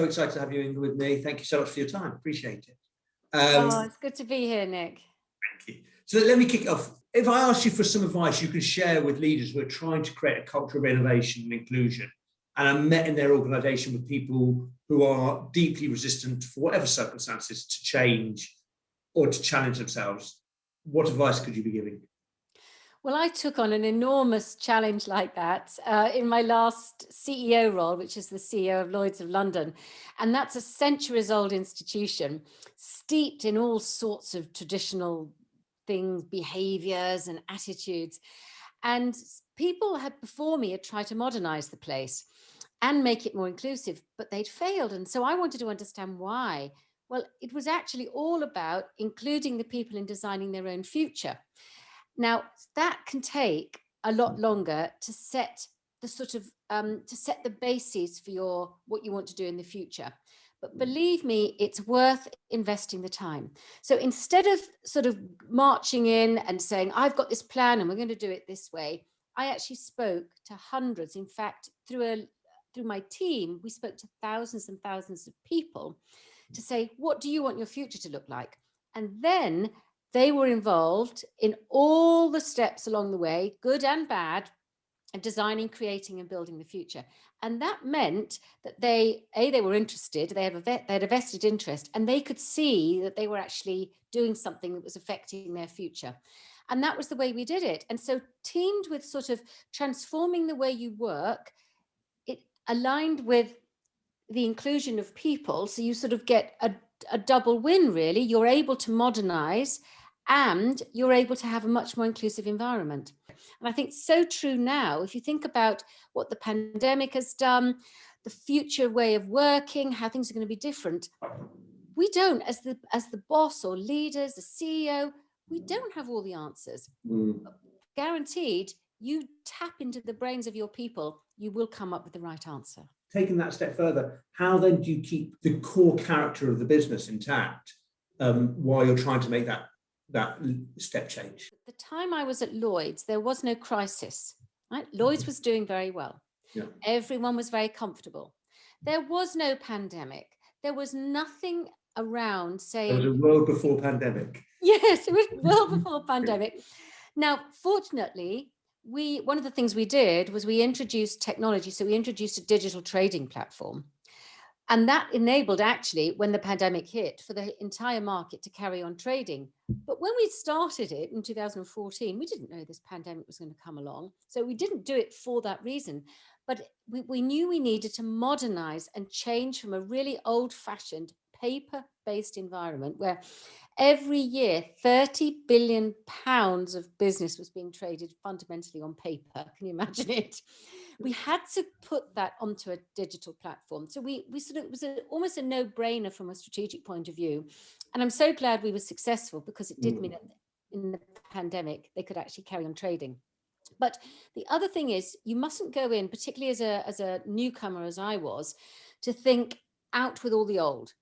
excited to have you, Inga, with me. Thank you so much for your time. Appreciate it. It's good to be here, Nick. Thank you. So let me kick it off. If I ask you for some advice you can share with leaders who are trying to create a culture of innovation and inclusion, and are met in their organisation with people who are deeply resistant, for whatever circumstances, to change or to challenge themselves, what advice could you be giving? Well, I took on an enormous challenge like that in my last CEO role, which is the CEO of Lloyd's of London. And that's a centuries-old institution, steeped in all sorts of traditional things, behaviours and attitudes. And people had before me had tried to modernize the place and make it more inclusive, but they'd failed. And so I wanted to understand why. Well, it was actually all about including the people in designing their own future. Now, that can take a lot longer to set the sort of to set the basis for what you want to do in the future. But believe me, it's worth investing the time. So instead of sort of marching in and saying, I've got this plan and we're going to do it this way, I actually spoke to hundreds. In fact, through my team, we spoke to thousands and thousands of people to say, what do you want your future to look like? And then they were involved in all the steps along the way, good and bad, and designing, creating, and building the future. And that meant that they were interested, they had a vested interest, and they could see that they were actually doing something that was affecting their future. And that was the way we did it. And so teamed with sort of transforming the way you work, it aligned with the inclusion of people. So you sort of get a double win, really. You're able to modernize and you're able to have a much more inclusive environment. And I think so true now, if you think about what the pandemic has done, the future way of working, how things are going to be different. We don't, as the boss or leaders, the CEO, we don't have all the answers. Guaranteed, you tap into the brains of your people, you will come up with the right answer. Taking that step further, how then do you keep the core character of the business intact while you're trying to make that step change? The time I was at Lloyd's, there was no crisis. Right? Lloyd's was doing very well. Yeah. Everyone was very comfortable. There was no pandemic. There was nothing around saying... There was a world before pandemic. Yes, it was well before pandemic. Now, fortunately, one of the things we did was we introduced technology. So we introduced a digital trading platform. And that enabled, actually, when the pandemic hit, for the entire market to carry on trading. But when we started it in 2014, we didn't know this pandemic was going to come along. So we didn't do it for that reason. But we knew we needed to modernize and change from a really old-fashioned paper-based environment where every year 30 billion pounds of business was being traded fundamentally on paper. Can you imagine it? We had to put that onto a digital platform. So we sort of, it was almost a no-brainer from a strategic point of view. And I'm so glad we were successful, because it did mean that in the pandemic, they could actually carry on trading. But the other thing is, you mustn't go in, particularly as a newcomer, as I was, to think out with all the old.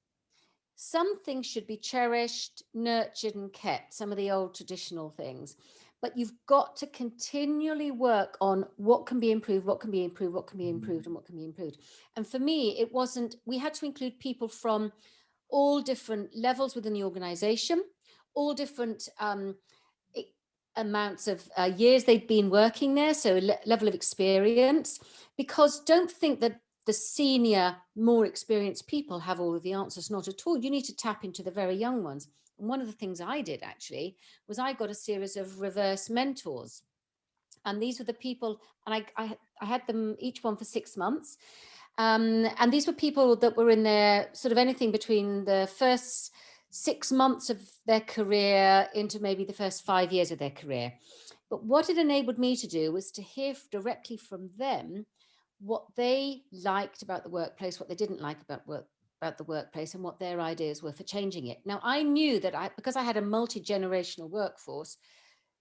Some things should be cherished, nurtured, and kept, some of the old traditional things. But you've got to continually work on what can be improved, what can be improved, what can be improved, and what can be improved. And for me, it wasn't, we had to include people from all different levels within the organization, all different amounts of years they'd been working there, so level of experience, because don't think that the senior, more experienced people have all of the answers. Not at all. You need to tap into the very young ones. And one of the things I did, actually, was I got a series of reverse mentors. And these were the people, and I had them each one for 6 months. And these were people that were in their sort of anything between the first 6 months of their career into maybe the first 5 years of their career. But what it enabled me to do was to hear directly from them what they liked about the workplace, what they didn't like about the workplace, and what their ideas were for changing it. Now, I knew that because I had a multi-generational workforce,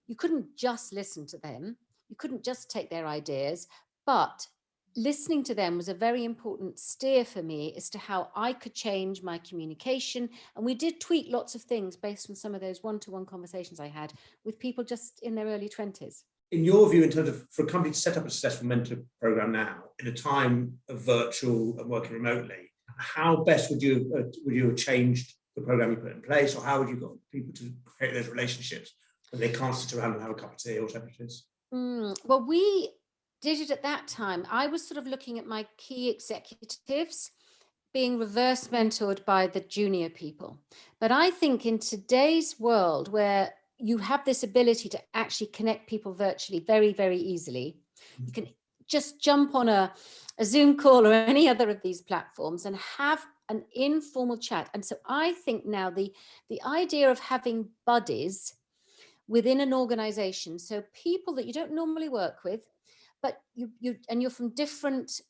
you couldn't just listen to them. You couldn't just take their ideas, but listening to them was a very important steer for me as to how I could change my communication. And we did tweak lots of things based on some of those one-to-one conversations I had with people just in their early 20s. In your view, in terms of for a company to set up a successful mentor program now, in a time of virtual and working remotely, how best would you have changed the program you put in place, or how would you got people to create those relationships when they can't sit around and have a cup of tea or whatever it is? Well, we did it at that time. I was sort of looking at my key executives being reverse mentored by the junior people. But I think in today's world, where you have this ability to actually connect people virtually very, very easily, you can just jump on a Zoom call or any other of these platforms and have an informal chat. And so I think now the idea of having buddies within an organization, so people that you don't normally work with, but you're from different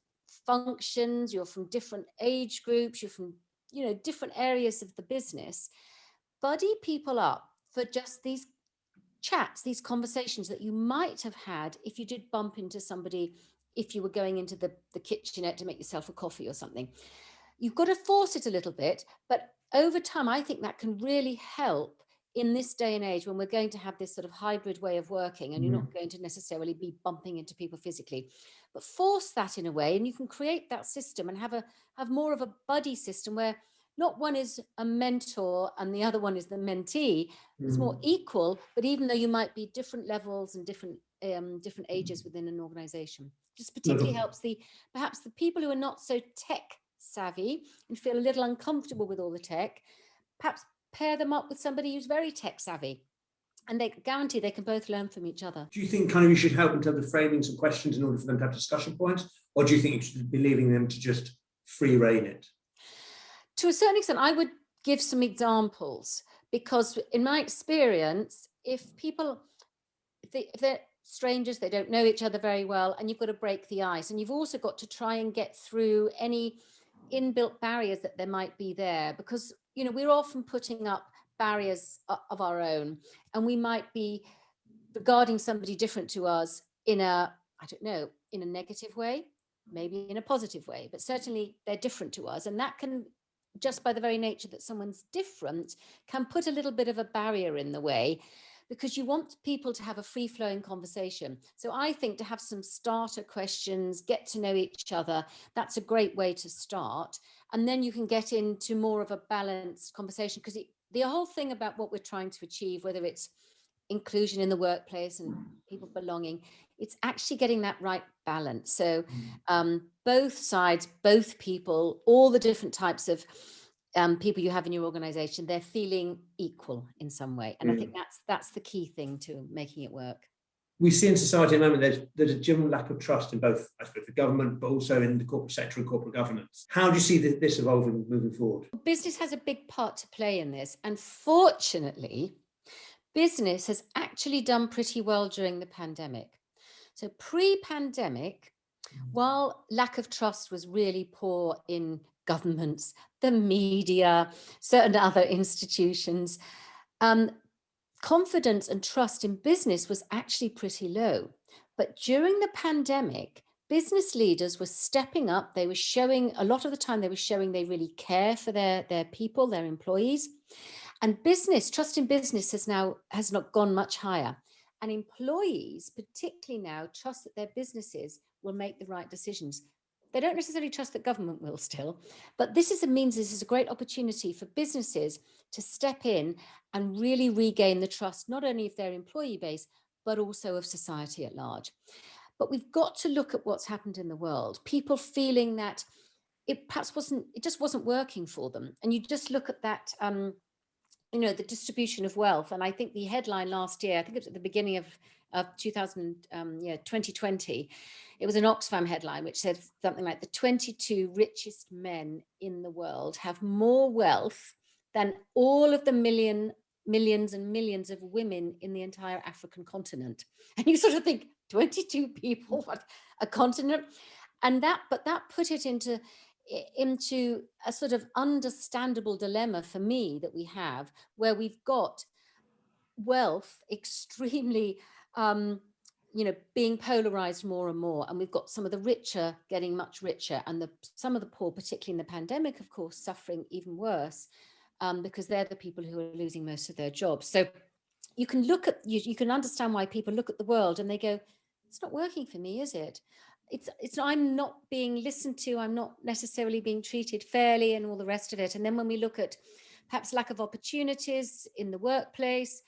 functions, you're from different age groups, you're from different areas of the business, buddy people up for just these chats, these conversations that you might have had if you did bump into somebody, if you were going into the kitchenette to make yourself a coffee or something. You've got to force it a little bit, but over time I think that can really help in this day and age when we're going to have this sort of hybrid way of working, and you're not going to necessarily be bumping into people physically, but force that in a way, and you can create that system and have more of a buddy system where not one is a mentor and the other one is the mentee. It's more equal, but even though you might be different levels and different ages within an organization, just particularly helps perhaps the people who are not so tech savvy and feel a little uncomfortable with all the tech, perhaps pair them up with somebody who's very tech savvy, and they guarantee they can both learn from each other. Do you think kind of you should help in terms of framing some questions in order for them to have discussion points, or do you think you should be leaving them to just free rein it? To a certain extent, I would give some examples, because in my experience, if they're strangers, they don't know each other very well, and you've got to break the ice, and you've also got to try and get through any inbuilt barriers that there might be there, because we're often putting up barriers of our own, and we might be regarding somebody different to us in a negative way, maybe in a positive way, but certainly they're different to us, and that can, just by the very nature that someone's different, can put a little bit of a barrier in the way, because you want people to have a free-flowing conversation. So I think to have some starter questions, get to know each other, that's a great way to start. And then you can get into more of a balanced conversation, because the whole thing about what we're trying to achieve, whether it's inclusion in the workplace and people belonging, it's actually getting that right balance. So both sides, both people, all the different types of people you have in your organization, they're feeling equal in some way. And I think that's the key thing to making it work. We see in society at the moment there's a general lack of trust in both, I suppose, the government, but also in the corporate sector and corporate governance. How do you see this evolving moving forward? Business has a big part to play in this. And fortunately, business has actually done pretty well during the pandemic. So pre-pandemic, while lack of trust was really poor in governments, the media, certain other institutions, confidence and trust in business was actually pretty low. But during the pandemic, business leaders were stepping up. They were showing, a lot of the time, they were showing they really care for their people, their employees. And trust in business has not gone much higher. And employees, particularly now, trust that their businesses will make the right decisions. They don't necessarily trust that government will still, but this is a great opportunity for businesses to step in and really regain the trust, not only of their employee base, but also of society at large. But we've got to look at what's happened in the world. People feeling that it just wasn't working for them. And you just look at that, the distribution of wealth. And I think the headline last year, I think it was at the beginning of 2020, it was an Oxfam headline which said something like the 22 richest men in the world have more wealth than all of the millions and millions of women in the entire African continent. And you sort of think, 22 people, what a continent? And that put it into a sort of understandable dilemma for me that we have, where we've got wealth extremely being polarized more and more, and we've got some of the richer getting much richer, and some of the poor, particularly in the pandemic, of course, suffering even worse, because they're the people who are losing most of their jobs. So you can understand why people look at the world and they go, it's not working for me, is it? it's I'm not being listened to, I'm not necessarily being treated fairly and all the rest of it. And then when we look at perhaps lack of opportunities in the workplace,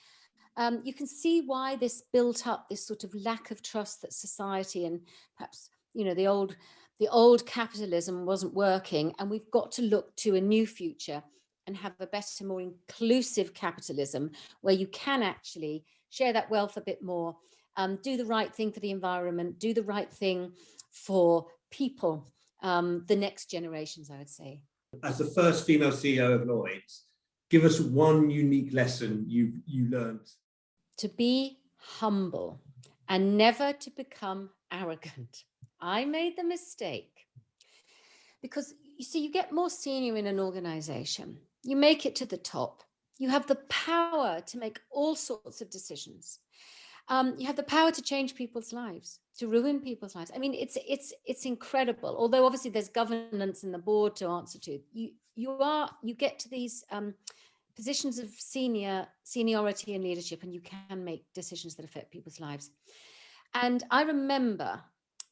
you can see why this built up this sort of lack of trust that society and perhaps, you know, the old capitalism wasn't working, and we've got to look to a new future and have a better, more inclusive capitalism where you can actually share that wealth a bit more, do the right thing for the environment, do the right thing for people, the next generations, I would say. As the first female CEO of Lloyd's, give us one unique lesson you learned. To be humble and never to become arrogant. I made the mistake because you see, you get more senior in an organization, you make it to the top, you have the power to make all sorts of decisions. You have the power to change people's lives, to ruin people's lives. I mean, it's incredible. Although obviously there's governance in the board to answer to. You get to these positions of seniority and leadership, and you can make decisions that affect people's lives. And I remember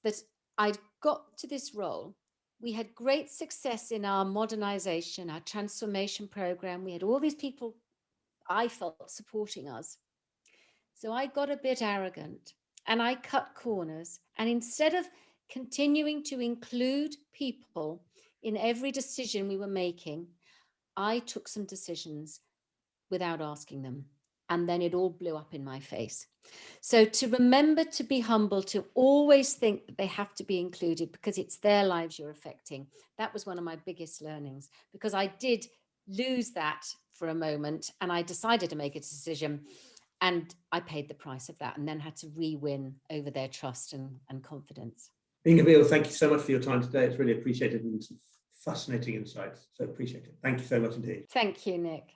that I'd got to this role. We had great success in our modernization, our transformation program. We had all these people, I felt, supporting us. So I got a bit arrogant and I cut corners. And instead of continuing to include people in every decision we were making, I took some decisions without asking them. And then it all blew up in my face. So to remember to be humble, to always think that they have to be included because it's their lives you're affecting. That was one of my biggest learnings, because I did lose that for a moment and I decided to make a decision. And I paid the price of that and then had to re-win over their trust and confidence. Inga Beale, thank you so much for your time today. It's really appreciated and some fascinating insights. So appreciate it. Thank you so much indeed. Thank you, Nick.